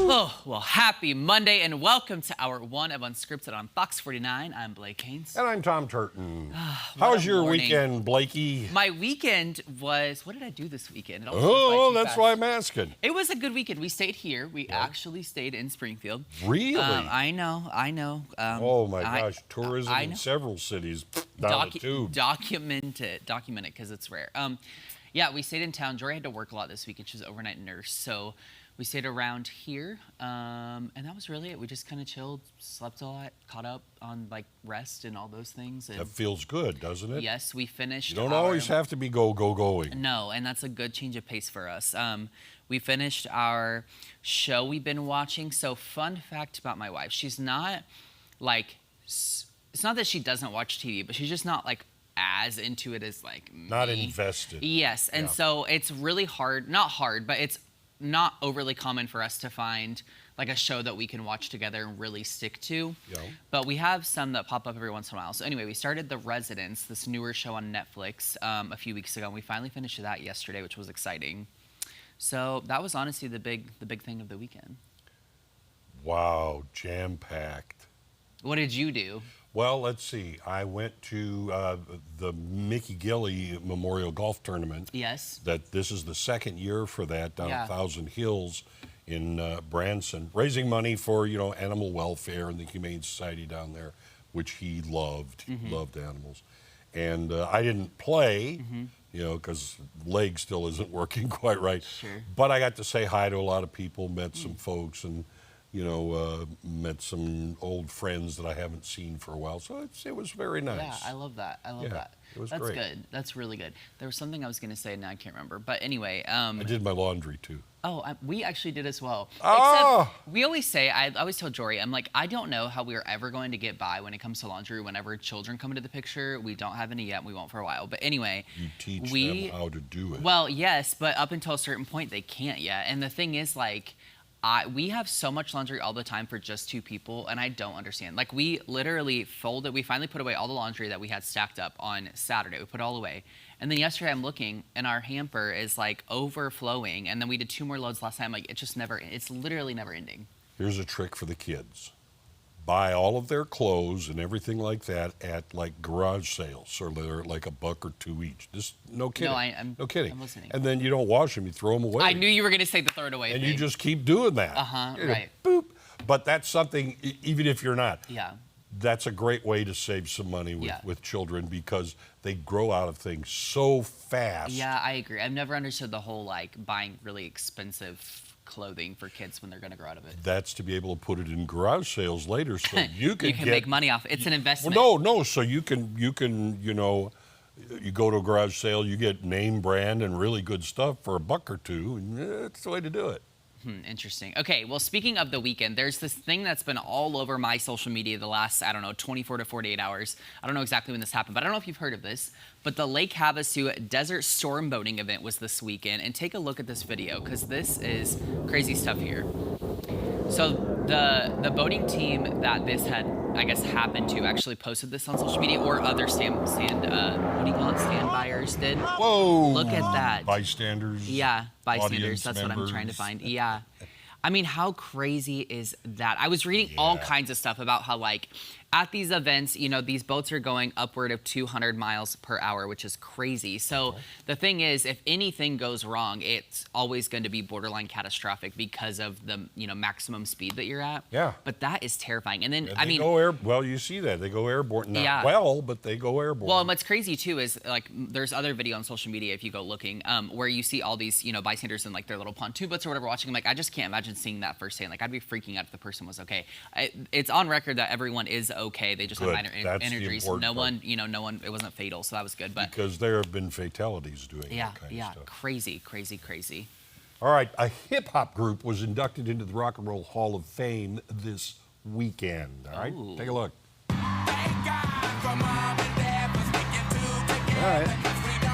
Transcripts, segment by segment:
Oh, well, happy Monday and welcome to Hour 1 of Unscripted on Fox 49. I'm Blake Haynes. And I'm Tom Turton. How was your weekend, Blakey? My weekend was, what did I do this weekend? Oh, that's why I'm asking. It was a good weekend. We stayed here. We actually stayed in Springfield. Really? I know. Oh my gosh, tourism in several cities down the tube. Document it because it's rare. Yeah, we stayed in town. Jory had to work a lot this week and she was an overnight nurse. So we stayed around here, and that was really it. We just kind of chilled, slept a lot, caught up on like rest and all those things. And that feels good, doesn't it? yes, we finished. You don't always have to be going. No, and that's a good change of pace for us. We finished our show we've been watching. So fun fact about my wife, she's not like, it's not that she doesn't watch TV, but she's just not like as into it as like me. Not invested. Yes, and so it's really hard, not hard, but it's not overly common for us to find like a show that we can watch together and really stick to. Yeah. But we have some that pop up every once in a while. So anyway, we started The Residence, this newer show on Netflix, a few weeks ago, and we finally finished that yesterday, which was exciting. So that was honestly the big thing of the weekend. Wow, jam-packed. What did you do? Well, let's see. I went to the Mickey Gilley Memorial Golf Tournament. Yes. This is the second year for that down at Thousand Hills in Branson, raising money for animal welfare and the Humane Society down there, which he loved. He loved animals, and I didn't play, because leg still isn't working quite right. Sure. But I got to say hi to a lot of people, met some folks, and met some old friends that I haven't seen for a while. So it was very nice. Yeah, I love that. I love that. It was That's great. Good. That's really good. There was something I was going to say, and now I can't remember. But anyway. I did my laundry, too. Oh, we actually did as well. Oh! Except we always say, I always tell Jory, I'm like, I don't know how we are ever going to get by when it comes to laundry. Whenever children come into the picture, we don't have any yet, and we won't for a while. But anyway. You teach them how to do it. Well, yes, but up until a certain point, they can't yet. And the thing is, like, we have so much laundry all the time for just two people, and I don't understand. Like, we literally folded, we finally put away all the laundry that we had stacked up on Saturday. We put it all away. And then yesterday I'm looking, and our hamper is, like, overflowing. And then we did 2 more loads last time. Like, it's literally never ending. Here's a trick for the kids. Buy all of their clothes and everything like that at, like, garage sales. So they're like $1 or $2 each. Just no kidding. No, no kidding. I'm listening. And then you don't wash them. You throw them away. I knew you were going to say the throw it away and thing. you just keep doing that. Right. Boop. But that's something, even if you're not. Yeah. That's a great way to save some money with children because they grow out of things so fast. Yeah, I agree. I've never understood the whole, like, buying really expensive clothing for kids when they're going to grow out of it. That's to be able to put it in garage sales later so you can make money off it. It's an investment. Well, no, so you can you go to a garage sale, you get name brand and really good stuff for $1 or $2, and that's the way to do it. Interesting. Okay, well, speaking of the weekend, there's this thing that's been all over my social media the last, 24 to 48 hours. I don't know exactly when this happened, but I don't know if you've heard of this. But the Lake Havasu Desert Storm Boating event was this weekend. And take a look at this video, because this is crazy stuff here. So the boating team that this had, I guess, happened to actually posted this on social media, or other stand buyers did. Whoa! Look at that. Bystanders. Yeah, bystanders. Audience That's what I'm trying to members. find. Yeah. I mean, how crazy is that? I was reading all kinds of stuff about how, like, at these events, these boats are going upward of 200 miles per hour, which is crazy. So the thing is, if anything goes wrong, it's always going to be borderline catastrophic because of the, maximum speed that you're at. Yeah. But that is terrifying. And then, well, you see that. They go airborne. Not but they go airborne. Well, and what's crazy, too, is, like, there's other video on social media, if you go looking, where you see all these, bystanders in, like, their little pontoon boats or whatever watching. I'm like, I just can't imagine seeing that firsthand. Like, I'd be freaking out if the person was okay. It's on record that everyone is okay. They just have minor injuries. No one, it wasn't fatal, so that was good. But because there have been fatalities doing that kind of stuff. Crazy. All right, a hip-hop group was inducted into the Rock and Roll Hall of Fame this weekend. All right, take a look. All right.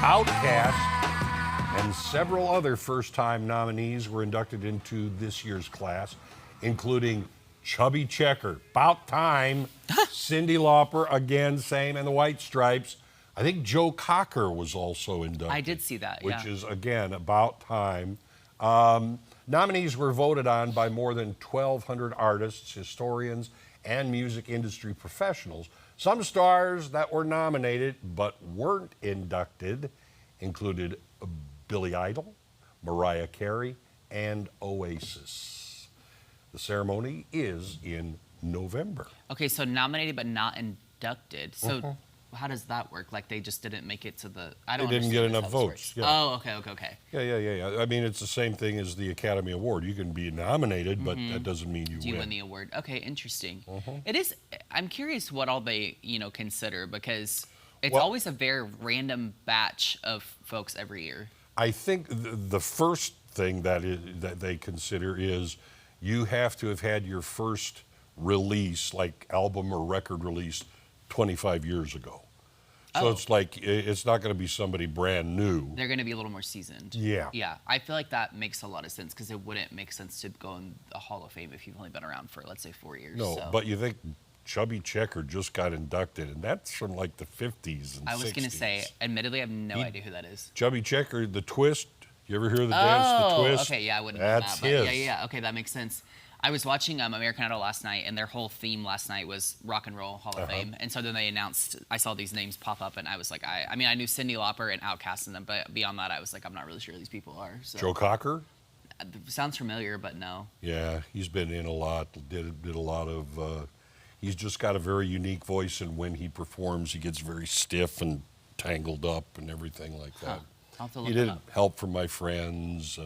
Outkast and several other first-time nominees were inducted into this year's class, including Chubby Checker, About Time, Cyndi Lauper, again, same, and the White Stripes. I think Joe Cocker was also inducted. I did see that, which yeah. is, again, About Time. Nominees were voted on by more than 1,200 artists, historians, and music industry professionals. Some stars that were nominated but weren't inducted included Billy Idol, Mariah Carey, and Oasis. The ceremony is in November. Okay, so nominated but not inducted. So how does that work? Like they just didn't make it to the. I don't. They didn't get understand enough how this votes. works. Yeah. Oh, okay. Yeah. I mean, it's the same thing as the Academy Award. You can be nominated, but that doesn't mean you Do you win. win the award? Okay, interesting. It is. I'm curious what all they consider because it's Well- always a very random batch of folks every year. I think the first thing that they consider is you have to have had your first release, like album or record release, 25 years ago. So Oh. it's like it's not going to be somebody brand new. They're going to be a little more seasoned. Yeah. Yeah, I feel like that makes a lot of sense because it wouldn't make sense to go in the Hall of Fame if you've only been around for, let's say, 4 years. No, so. but you think Chubby Checker just got inducted, and that's from like the 50s and 60s. I was going to say, admittedly, I have no idea who that is. Chubby Checker, The Twist. You ever hear the dance, The Twist? Okay, yeah, I wouldn't That's know that. But his. yeah, okay, that makes sense. I was watching American Idol last night, and their whole theme last night was Rock and Roll Hall of Fame. And so then they announced, I saw these names pop up, and I was like, I mean, I knew Cyndi Lauper and Outkast in them, but beyond that, I was like, I'm not really sure who these people are. So. Joe Cocker? Sounds familiar, but no. Yeah, he's been in a lot. Did a lot of. He's just got a very unique voice, and when he performs, he gets very stiff and tangled up and everything like that. I'll have to He look did it up. Help from My Friends,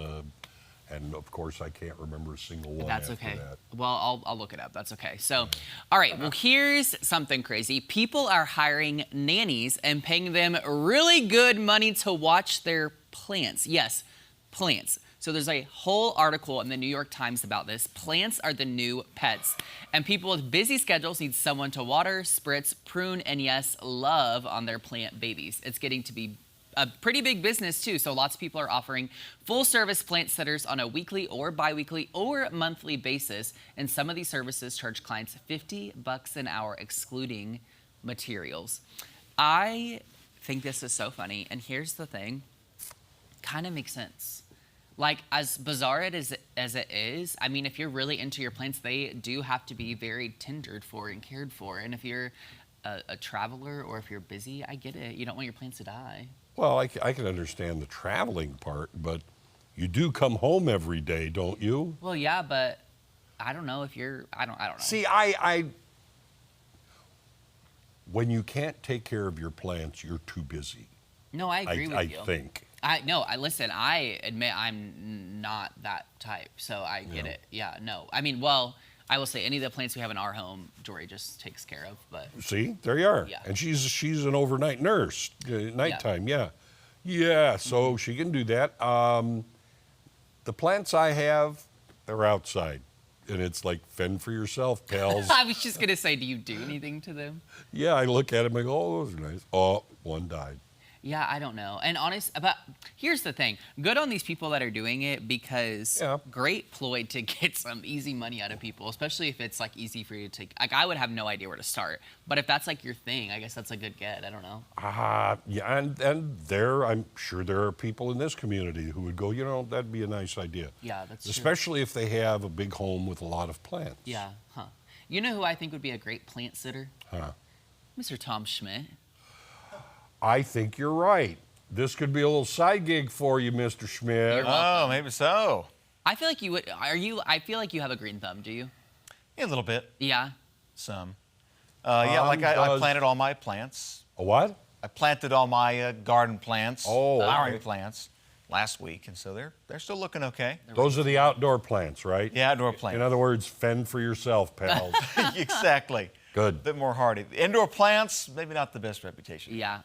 and of course, I can't remember a single one. That's after okay. That. Well, I'll look it up. That's okay. So, all right. Well, here's something crazy. People are hiring nannies and paying them really good money to watch their plants. Yes, plants. So there's a whole article in the New York Times about this. Plants are the new pets. And people with busy schedules need someone to water, spritz, prune, and yes, love on their plant babies. It's getting to be a pretty big business too. So lots of people are offering full service plant sitters on a weekly or bi-weekly or monthly basis. And some of these services charge clients $50 an hour, excluding materials. I think this is so funny. And here's the thing, kind of makes sense. Like, as bizarre as it is, I mean, if you're really into your plants, they do have to be very tendered for and cared for. And if you're a traveler or if you're busy, I get it. You don't want your plants to die. Well, I can understand the traveling part, but you do come home every day, don't you? Well, yeah, but I don't know if you're, I don't know. See, when you can't take care of your plants, you're too busy. No, I agree with you. I think. Listen, I admit I'm not that type, so I get it. Yeah, no. I mean, well, I will say any of the plants we have in our home, Jory just takes care of, but. See, there you are. Yeah. And she's an overnight nurse, nighttime, yeah. Yeah, so she can do that. The plants I have, they're outside. And it's like, fend for yourself, pals. I was just going to say, do you do anything to them? Yeah, I look at them and go, oh, those are nice. Oh, one died. Yeah, I don't know. And but here's the thing. Good on these people that are doing it because great ploy to get some easy money out of people, especially if it's like easy for you to take. Like I would have no idea where to start. But if that's like your thing, I guess that's a good get. I don't know. Yeah, and I'm sure there are people in this community who would go, that'd be a nice idea. Yeah, that's true. Especially if they have a big home with a lot of plants. Yeah, You know who I think would be a great plant sitter? Huh. Mr. Tom Schmidt. I think you're right. This could be a little side gig for you, Mr. Schmidt. Oh, maybe so. I feel like you would. I feel like you have a green thumb. Do you? Yeah, a little bit. Yeah. Some. I planted all my plants. A what? I planted all my garden plants, flowering okay. plants, last week, and so they're still looking okay. Those are the outdoor plants, right? Yeah, outdoor plants. In other words, fend for yourself, pals. Exactly. Good. A bit more hardy. Indoor plants, maybe not the best reputation. Yeah.